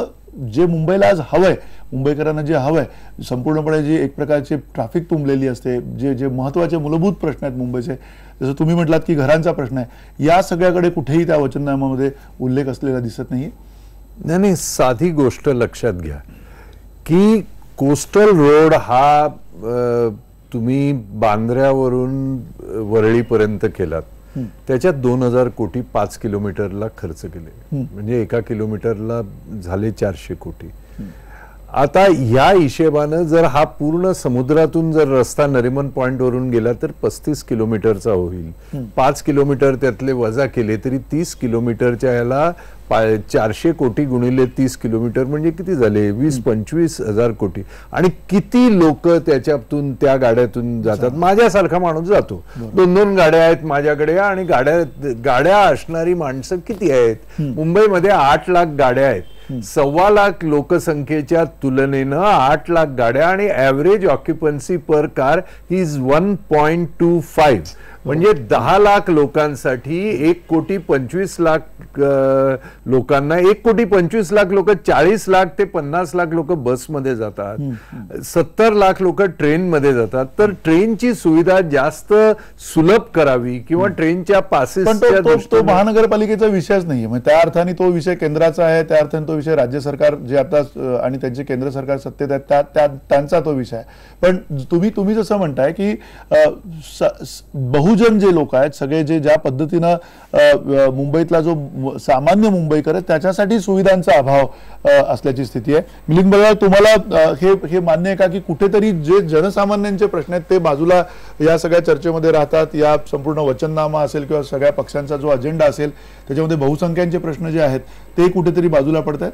जे मुंबईला आज हवंय, मुंबईकरांना जे हवंय, संपूर्णपणे जी एक प्रकारची ट्रॅफिक तुंबलेली असते, जे जे महत्वाचे मूलभूत प्रश्न आहेत मुंबईचे, जसं तुम्ही म्हटलात की घरांचा प्रश्न आहे, या सगळ्याकडे कुठेही त्या वचननाम्यामध्ये उल्लेख असलेला दिसत नाही. नाही, साधी गोष्ट लक्षात घ्या की कोस्टल रोड हा तुम्ही बांद्र्यावरून वरळीपर्यंत केलात, त्याच्यात 2000 कोटी 5 किलोमीटरला खर्च केले. म्हणजे 1 किलोमीटरला झाले 400 कोटी. आता या हिशेबानं जर हा पूर्ण समुद्रातून जर रस्ता नरिमन पॉइंट वरून गेला तर 35 किलोमीटरचा होईल. 5 किलोमीटर त्यातले वजा केले तरी 30 किलोमीटरच्या याला 400 कोटी गुणिले 30 किलोमीटर म्हणजे किती झाले? 20-25 हजार कोटी. आणि किती लोक त्याच्यातून त्या गाड्यातून जातात? माझ्यासारखा माणूस जातो. 2-2 गाड्या आहेत माझ्याकडे आणि गाड्या असणारी माणसं किती आहेत? मुंबईमध्ये 8 लाख गाड्या आहेत. 1.25 लाख लोकसंख्येच्या तुलनेनं 8 लाख गाड्या आणि average occupancy per car is 1.25. म्हणजे 10 लाख लोकांसाठी 1,25,00,000 लोकांना 1,25,00,000 लोक, 40 लाख ते 50 लाख लोक बसमध्ये जातात, 70 लाख लोक ट्रेनमध्ये जातात. तर ट्रेनची सुविधा जास्त सुलभ करावी किंवा ट्रेनच्या पासेसच्या तो महानगरपालिकेचा विषयच नाहीये. म्हणजे त्या अर्थाने तो विषय केंद्राचा आहे, त्या अर्थाने तो विषय राज्य सरकार जे आता आणि त्यांचे केंद्र सरकार सत्तेत आहेत त्यांचा तो विषय आहे. पण तुम्ही जसं म्हणताय की बहुजन जे लोक आहेत सगळे, जे ज्या पद्धतीनं मुंबईतला जो सामान्य मुंबईकर आहे त्याच्यासाठी सुविधांचा अभाव असल्याची स्थिती आहे. मिलिंद बळवंत, तुम्हाला हे मान्य आहे का की कुठेतरी जे जनसामान्यांचे प्रश्न आहेत ते बाजूला या सगळ्या चर्चेमध्ये राहतात? या संपूर्ण वचननामा असेल किंवा सगळ्या पक्षांचा जो अजेंडा असेल त्याच्यामध्ये बहुसंख्यांचे प्रश्न जे आहेत ते कुठेतरी बाजूला पडत आहेत?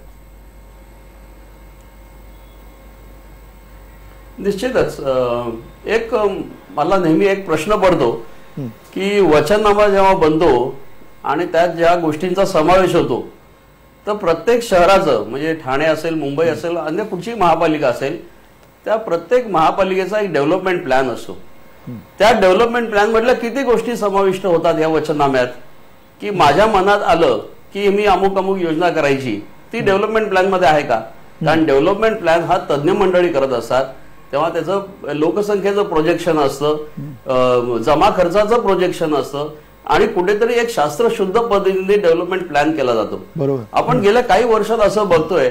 निश्चितच. एक मला नेहमी एक प्रश्न पडतो की वचननामा जेव्हा बनतो आणि त्यात ज्या गोष्टींचा समावेश होतो तर प्रत्येक शहराचं, म्हणजे ठाणे असेल, मुंबई असेल, अन्य कुठची महापालिका असेल, त्या प्रत्येक महापालिकेचा एक डेव्हलपमेंट प्लॅन असतो. त्या डेव्हलपमेंट प्लॅन मधल्या किती गोष्टी समाविष्ट होतात या वचननाम्यात की माझ्या मनात आलं की मी अमुक अमुक योजना करायची, ती डेव्हलपमेंट प्लॅन मध्ये आहे का? कारण डेव्हलपमेंट प्लॅन हा तज्ज्ञ मंडळी करत असतात, तेव्हा त्याचं लोकसंख्येचं प्रोजेक्शन असतं, जमा खर्चाचं प्रोजेक्शन असतं आणि कुठेतरी एक शास्त्रशुद्ध पद्धतीने डेव्हलपमेंट प्लॅन केला जातो. बरोबर. आपण गेल्या काही वर्षात असं बघतोय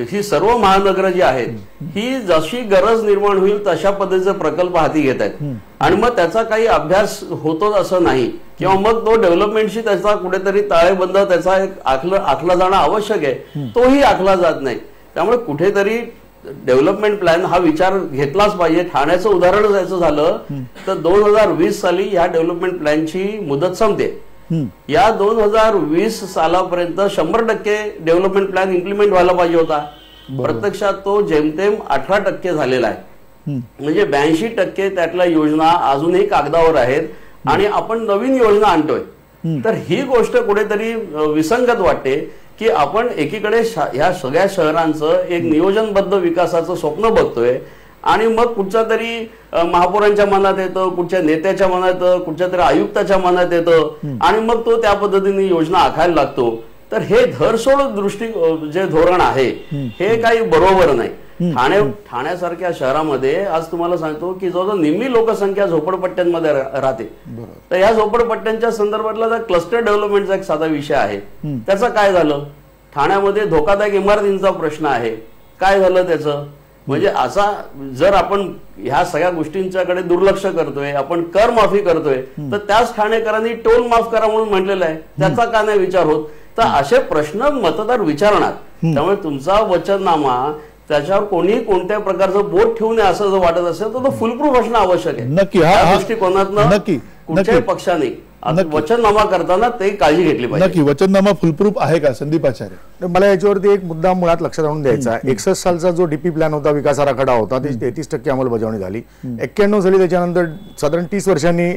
ही सर्व महानगरं जी आहेत ही जशी गरज निर्माण होईल तशा पद्धतीचे प्रकल्प हाती घेत आहेत आणि मग त्याचा काही अभ्यास होतोच असं नाही किंवा मग तो डेव्हलपमेंटशी त्याचा कुठेतरी ताळेबंद त्याचा एक आखला जाणं आवश्यक आहे, तोही आखला जात नाही. त्यामुळे कुठेतरी डेव्हलपमेंट प्लॅन हा विचार घेतलाच पाहिजे. ठाण्याचं उदाहरण द्यायचं झालं तर 2020 साली या डेव्हलपमेंट प्लॅनची मुदत संपते. या 2020 सालापर्यंत 100% डेव्हलपमेंट प्लॅन इम्प्लिमेंट व्हायला पाहिजे होता. प्रत्यक्षात तो जेमतेम 18% झालेला आहे. म्हणजे 82% त्यातल्या योजना अजूनही कागदावर आहेत आणि आपण नवीन योजना आणतोय. तर ही गोष्ट कुठेतरी विसंगत वाटते की आपण एकीकडे ह्या सगळ्या शहरांचं एक नियोजनबद्ध विकासाचं स्वप्न बघतोय आणि मग कुठच्या तरी महापौरांच्या मनात येतं, कुठच्या नेत्याच्या मनात येतं, कुठच्या तरी आयुक्ताच्या मनात येतं आणि मग तो त्या पद्धतीने योजना आखायला लागतो. तर हे धरसोड जे धोरण आहे हे काही बरोबर नाही. ठाण्यासारख्या शहरामध्ये आज तुम्हाला सांगतो की जवळजवळ निम्मी लोकसंख्या झोपडपट्ट्यांमध्ये राहते. तर या झोपडपट्ट्यांच्या संदर्भातला क्लस्टर डेव्हलपमेंटचा एक साधा विषय आहे. त्याचं काय झालं? ठाण्यामध्ये धोकादायक इमारतींचा प्रश्न आहे, काय झालं त्याचं? म्हणजे असा जर आपण ह्या सगळ्या गोष्टींच्याकडे दुर्लक्ष करतोय, आपण कर माफी करतोय, तर त्याच ठाणेकरांनी टोल माफ करा म्हणून म्हटलेलं आहे, त्याचा का नाही विचार होत? तर असे प्रश्न मतदार विचारणार. त्यामुळे तुमचा वचननामा त्याच्यावर कोणी कोणत्या प्रकारचं बोट ठेवू नये असं जर वाटत असेल तर तो फुलप्रूफ असणं आवश्यक आहे. नक्की त्या दृष्टिकोनातनं कुठल्याही पक्षाने वचननामा करताना ते काळजी घेतली पाहिजे. नक्की वचननामा फुलप्रूफ आहे का संदीप आचार्य? मला याच्यावरती एक मुद्दा मुळात लक्षात आणून द्यायचा आहे. 61 सालचा जो डीपी प्लॅन होता, विकास आराखडा होता, त्याची 33% अंमलबजावणी झाली. 91 साली त्याच्यानंतर साधारण 30 वर्षांनी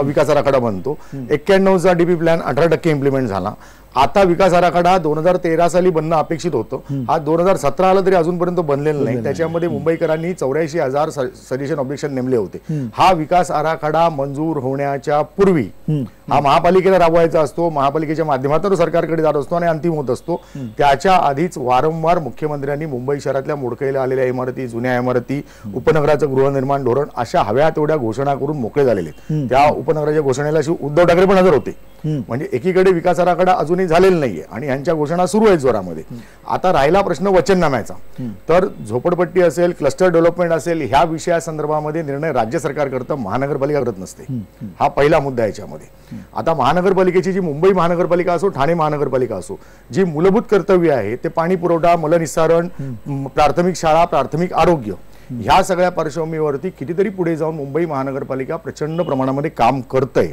विकास आराखडा बनतो. 91चा डीपी प्लॅन 18% इम्प्लिमेंट झाला. आता विकास आराखडा 2013 साली बनणं अपेक्षित होतं, हा 2017 आला तरी अजूनपर्यंत बनलेलं नाही. त्याच्यामध्ये मुंबईकरांनी 84,000 सजेशन ऑब्जेक्शन नेमले होते. हा विकास आराखडा मंजूर होण्याच्या पूर्वी हा महापालिकेला राबवायचा असतो, महापालिकेच्या माध्यमातून सरकारकडे जात असतो आणि अंतिम होत असतो. त्याच्या आधीच वारंवार मुख्यमंत्र्यांनी मुंबई शहरातल्या मोडकळीला आलेल्या इमारती, जुन्या इमारती, उपनगराचं गृहनिर्माण धोरण अशा हव्या तेवढ्या घोषणा करून मोकळे झालेले. त्या उपनगराच्या घोषणेला उद्धव ठाकरे पण हजर होते. म्हणजे एकीकडे विकास आराखडा अजूनही झालेला नाहीये आणि यांच्या घोषणा सुरू आहेत जोरामध्ये. आता राहिला प्रश्न वचननाम्याचा. तर झोपडपट्टी असेल, क्लस्टर डेव्हलपमेंट असेल, ह्या विषयासंदर्भामध्ये निर्णय राज्य सरकार करतं, महानगरपालिका करत नसते. हा पहिला मुद्दा याच्यामध्ये. आता महानगरपालिकेची जी मुंबई महानगरपालिका असो, ठाणे महानगरपालिका असो, जी मूलभूत कर्तव्य आहे ते पाणी पुरवठा, मलनिस्सारण, प्राथमिक शाळा, प्राथमिक आरोग्य, ह्या सगळ्या पार्श्वभूमीवरती कितीतरी पुढे जाऊन मुंबई महानगरपालिका प्रचंड प्रमाणामध्ये काम करतंय.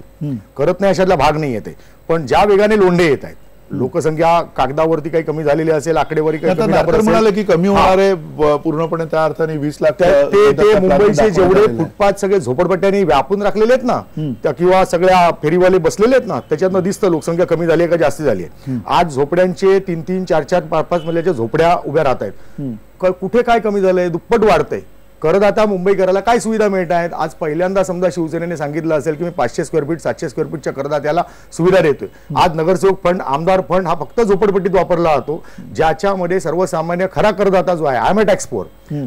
करत नाही अशातला भाग नाही येते. पण ज्या वेगाने लोंढे येत आहेत, लोकसंख्या कागदावरती काही कमी झालेली असेल, आकडेवारी म्हणाले की कमी होणार आहे पूर्णपणे, त्या अर्थाने 20 लाख ते मुंबईचे जेवढे फुटपाथ सगळे झोपडपट्ट्यांनी व्यापून राखलेले आहेत ना, किंवा सगळ्या फेरीवाले बसलेले आहेत ना, त्याच्यातनं दिसतं लोकसंख्या कमी झाली आहे का जास्ती झाली आहे. आज झोपड्यांचे 3-3, 4-4, 5-5 मजल्याच्या झोपड्या उभ्या राहत आहेत. कुठे काय कमी झालंय? दुप्पट वाढतंय. करदाता मुंबईकराला काय सुविधा मिळत आहेत? आज पहिल्यांदा समजा शिवसेनेने सांगितलं असेल की मी 500 स्क्वेअर फीट 700 स्क्वेअर फीटच्या करदात्याला सुविधा देतोय. आज नगरसेवक फंड, आमदार फंड हा फक्त झोपडपट्टीत वापरला जातो, ज्याच्यामध्ये सर्वसामान्य खरा करदाता जो आहे, I am a tax payer,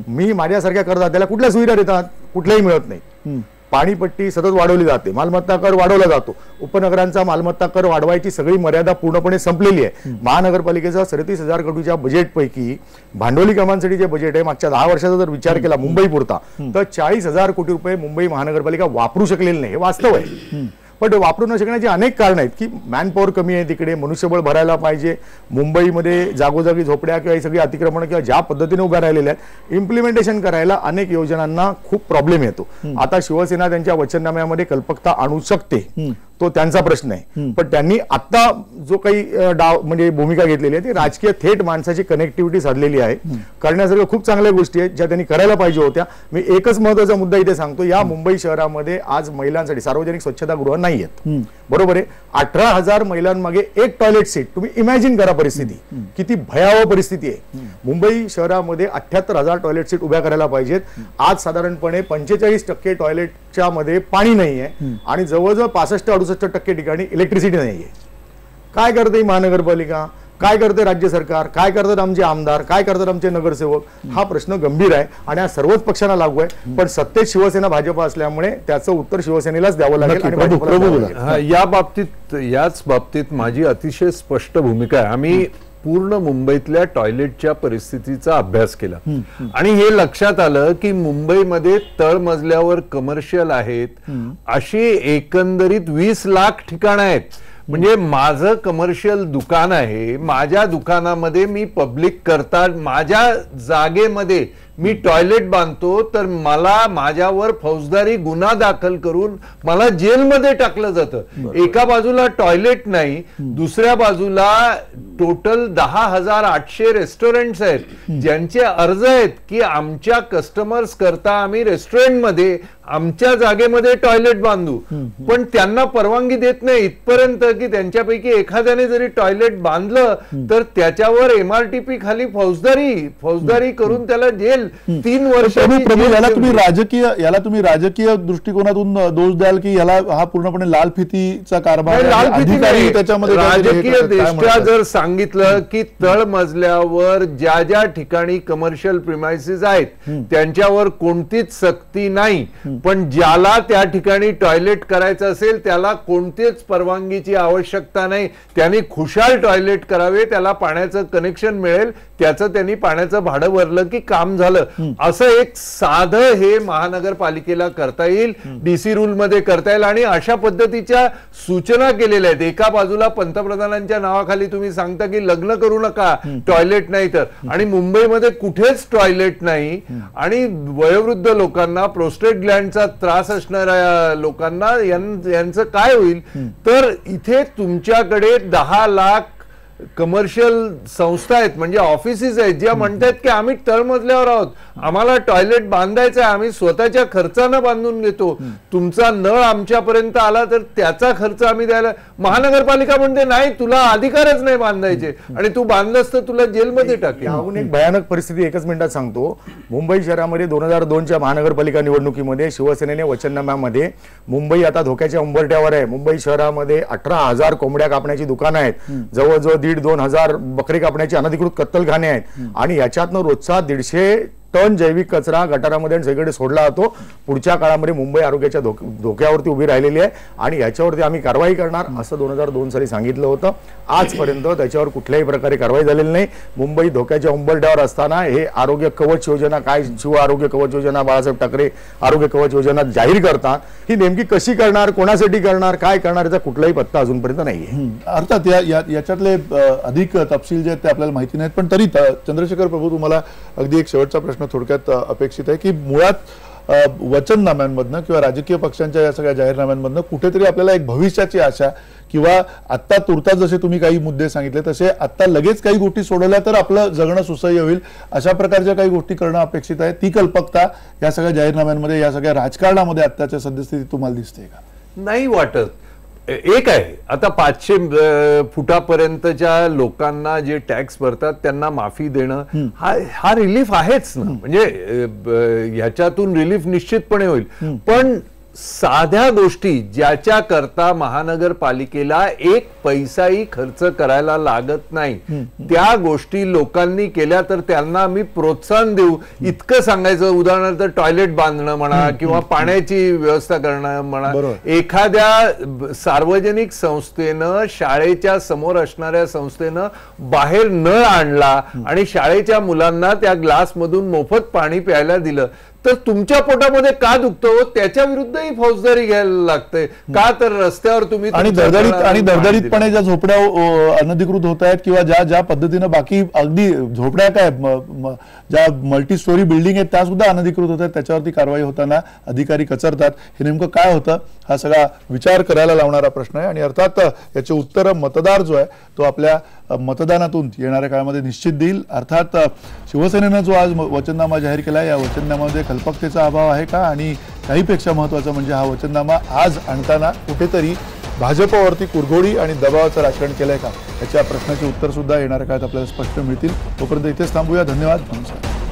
मी माझ्यासारख्या करदात्याला कुठल्या सुविधा देतात? कुठल्याही मिळत नाही. पाणीपट्टी सतत वाढवली जाते, मालमत्ता कर वाढवला जातो, उपनगरांचा मालमत्ता कर वाढवायची सगळी मर्यादा पूर्णपणे संपलेली आहे. महानगरपालिकेचा 37,000 कोटीच्या बजेटपैकी भांडवली कामांसाठी जे बजेट आहे मागच्या 10 वर्षाचा जर विचार केला मुंबई पुरता, तर 40,000 कोटी रुपये मुंबई महानगरपालिका वापरू शकलेली नाही. हे वास्तव आहे. पण वापरू न शकण्याची अनेक कारण आहेत की मॅनपॉवर कमी आहे, तिकडे मनुष्यबळ भरायला पाहिजे, मुंबईमध्ये जागोजागी झोपड्या किंवा ही सगळी अतिक्रमण किंवा ज्या पद्धतीने उभ्या राहिलेल्या आहेत, इम्प्लिमेंटेशन करायला अनेक योजनांना खूप प्रॉब्लेम येतो. आता शिवसेना त्यांच्या वचननाम्यामध्ये कल्पकता आणू शकते, तो त्यांचा प्रश्न आहे. पण त्यांनी आता जो काही म्हणजे भूमिका घेतलेली आहे ती राजकीय थेट माणसाची कनेक्टिव्हिटी साधलेली आहे. करण्यासारख्या खूप चांगल्या गोष्टी आहेत ज्या त्यांनी करायला पाहिजे होत्या. मी एकच महत्वाचा मुद्दा इथे सांगतो, या मुंबई शहरामध्ये आज महिलांसाठी सार्वजनिक स्वच्छतागृह नाही आहेत. बरोबर आहे. 18,000 महिलांमागे एक टॉयलेट सीट. तुम्ही इमॅजिन करा परिस्थिती, किती भयावह परिस्थिती आहे. मुंबई शहरामध्ये 78,000 टॉयलेट सीट उभ्या करायला पाहिजेत. आज साधारणपणे 45% टॉयलेटच्या मध्ये पाणी नाहीये आणि जवळजवळ 65-68% ठिकाणी इलेक्ट्रिसिटी नाहीये. काय करते महानगरपालिका? काय करते राज्य सरकार? काय करतात आमचे आमदार? काय करतात आमचे नगरसेवक? हा प्रश्न गंभीर आहे आणि हा सर्वच पक्षांना लागू आहे. पण सत्तेत शिवसेना भाजप असल्यामुळे त्याचं उत्तर शिवसेनेलाच द्यावं लागेल. याच बाबतीत माझी अतिशय स्पष्ट भूमिका आहे. आम्ही पूर्ण मुंबईतल्या टॉयलेटच्या परिस्थितीचा अभ्यास केला आणि हे लक्षात आलं की मुंबईमध्ये तळमजल्यावर कमर्शियल आहेत अशी एकंदरीत 20 लाख ठिकाणं आहेत. म्हणजे माझं कमर्शियल दुकान आहे, माझ्या दुकानामध्ये मी पब्लिक करता माझ्या जागेमध्ये मी टॉयलेट बांधतो तर मला माझ्यावर फौजदारी गुन्हा दाखल करून मला जेलमध्ये टाकलं जातं. एका बाजूला टॉयलेट नाही, दुसऱ्या बाजूला टोटल 10,800 रेस्टॉरंट्स आहेत ज्यांचे अर्ज आहेत की आमच्या कस्टमर्स करता आम्ही रेस्टॉरंटमध्ये आमच्या जागेमध्ये टॉयलेट बांधू, पण त्यांना परवानगी देत नाही. इथपर्यंत की त्यांच्यापैकी एखाद्याने जरी टॉयलेट बांधलं तर त्याच्यावर MRTP खाली फौजदारी करून त्याला जेल 3 वर्ष. याला तुम्ही राजकीय दृष्टिकोनातून दोष द्याल की याला हा पूर्णपणे लाल फितीचा कारभार? त्याच्यामध्ये राजकीय दृष्ट्या जर सांगितलं की तळमजल्यावर ज्या ज्या ठिकाणी कमर्शियल प्रिमायसेस आहेत त्यांच्यावर कोणतीच सक्ती नाही, पण ज्याला त्या ठिकाणी टॉयलेट करायचं असेल त्याला कोणतीच परवानगीची आवश्यकता नाही, त्यांनी खुशाल टॉयलेट करावे, त्याला पाण्याचं कनेक्शन मिळेल, त्याचं त्यांनी पाण्याचं भाडं भरलं की काम झालं. झालं असं एक साधं हे महानगरपालिकेला करता येईल, डीसी रूल मध्ये करता येईल आणि अशा पद्धतीच्या सूचना केलेल्या आहेत. एका बाजूला पंतप्रधानांच्या नावाखाली तुम्ही सांगता की लग्न करू नका, टॉयलेट नाही तर, आणि मुंबईमध्ये कुठेच टॉयलेट नाही आणि वयोवृद्ध लोकांना, प्रोस्टेट ग्लँडचा त्रास असणाऱ्या लोकांना यांचं काय होईल? तर इथे तुमच्याकडे 10 लाख कमर्शियल संस्था आहेत, म्हणजे ऑफिसेस आहेत, ज्या म्हणतात की आम्ही तळमजल्यावर आहोत, आम्हाला टॉयलेट बांधायचं आहे, आम्ही स्वतःच्या खर्चानं बांधून घेतो, तुमचा नळ आमच्यापर्यंत आला तर त्याचा खर्च आम्ही द्यायला. महानगरपालिका म्हणते नाही, तुला अधिकारच नाही बांधायचे आणि तू बांधलंस तर तुला जेलमध्ये टाकेल. याहून एक भयानक परिस्थिती एकच मिनिटात सांगतो. मुंबई शहरामध्ये 2002च्या महानगरपालिका निवडणुकीमध्ये शिवसेनेने वचननाम्यामध्ये मुंबई आता धोक्याच्या उंबरठ्यावर आहे, मुंबई शहरामध्ये 18,000 कोंबड्या कापण्याची दुकानं आहेत, जवळजवळ 1,500-2,000 बकरी कापण्याची अनधिकृत कत्तलखाने आहेत आणि याच्यातनं रोजचा 150 टन जैविक कचरा गटारामध्ये सगळीकडे सोडला जातो. पुढच्या काळामध्ये मुंबई आरोग्याच्या धोक्यावरती उभी राहिलेली आहे आणि याच्यावरती आम्ही कारवाई करणार असं 2002 साली सांगितलं होतं. आजपर्यंत त्याच्यावर कुठल्याही प्रकारे कारवाई झालेली नाही. मुंबई धोक्याच्या उंबरठ्यावर असताना हे आरोग्य कवच योजना, काय शिव आरोग्य कवच योजना, बाळासाहेब ठाकरे आरोग्य कवच योजना जाहीर करतात, ही नेमकी कशी करणार, कोणासाठी करणार, काय करणार, याचा कुठलाही पत्ता अजूनपर्यंत नाहीये. अर्थात याच्यातले अधिक तपशील जे आहेत ते आपल्याला माहिती नाहीत, पण तरी चंद्रशेखर प्रभू तुम्हाला अगदी एक शेवटचा प्रश्न थोडक्यात अपेक्षित आहे की मुळात वचननाम्यांमधनं किंवा राजकीय पक्षांच्या या सगळ्या जाहीरनाम्यांमधनं कुठेतरी आपल्याला एक भविष्याची आशा किंवा आत्ता तुर्तास जसे तुम्ही काही मुद्दे सांगितले तसे आत्ता लगेच काही गोष्टी सोडवल्या तर आपलं जगणं सुसह्य होईल अशा प्रकारच्या काही गोष्टी करणं अपेक्षित आहे. ती कल्पकता या सगळ्या जाहीरनाम्यांमध्ये, या सगळ्या राजकारणामध्ये आत्ताच्या सद्यस्थितीत तुम्हाला दिसते का? नाही वाटत. एक आहे, आता 500 फुटापर्यंतच्या लोकांना जे टॅक्स भरतात त्यांना माफी देणं हा रिलीफ आहेच ना, म्हणजे ह्याच्यातून रिलीफ निश्चितपणे होईल. पण साध्या गोष्टी ज्याच्या करता महानगरपालिकेला एक पैसाही खर्च करायला लागत नाही त्या गोष्टी लोकांनी केल्या तर त्यांना आम्ही प्रोत्साहन देऊ इतकं सांगायचं. उदाहरणार्थ टॉयलेट बांधणं म्हणा किंवा पाण्याची व्यवस्था करणं म्हणा. एखाद्या सार्वजनिक संस्थेनं, शाळेच्या समोर असणाऱ्या संस्थेनं बाहेर नळ आणला आणि शाळेच्या मुलांना त्या ग्लासमधून मोफत पाणी प्यायला दिलं तर तुमच्या पोटामध्ये का दुखतो त्याच्या विरुद्धही फौजदारी घ्यायला लागते का? तर रस्त्यावर तुम्ही आणि दरदरीतपणे ज्या झोपड्या अनधिकृत होत आहेत किंवा ज्या पद्धतीनं बाकी अगदी झोपड्या काय ज्या मल्टी स्टोरी बिल्डिंग आहेत त्या सुद्धा अनधिकृत होत आहेत, त्याच्यावरती कारवाई होताना अधिकारी कचरतात. हे नेमकं काय होतं हा सगळा विचार करायला लावणारा प्रश्न आहे आणि अर्थात याचे उत्तर मतदार जो आहे तो आपल्या मतदानातून येणाऱ्या काळामध्ये निश्चित देईल. अर्थात शिवसेनेनं जो आज वचननामा जाहीर केला या वचननाम्यामध्ये कल्पकतेचा अभाव आहे का? आणि काहीपेक्षा महत्त्वाचं म्हणजे हा वचननामा आज आणताना कुठेतरी भाजपवरती कुरघोडी आणि दबावाचं राजकारण केलंय का? याच्या प्रश्नाचे उत्तर सुद्धा येणाऱ्या काळात आपल्याला स्पष्ट मिळतील. तोपर्यंत इथेच थांबूया. धन्यवाद. नमस्कार.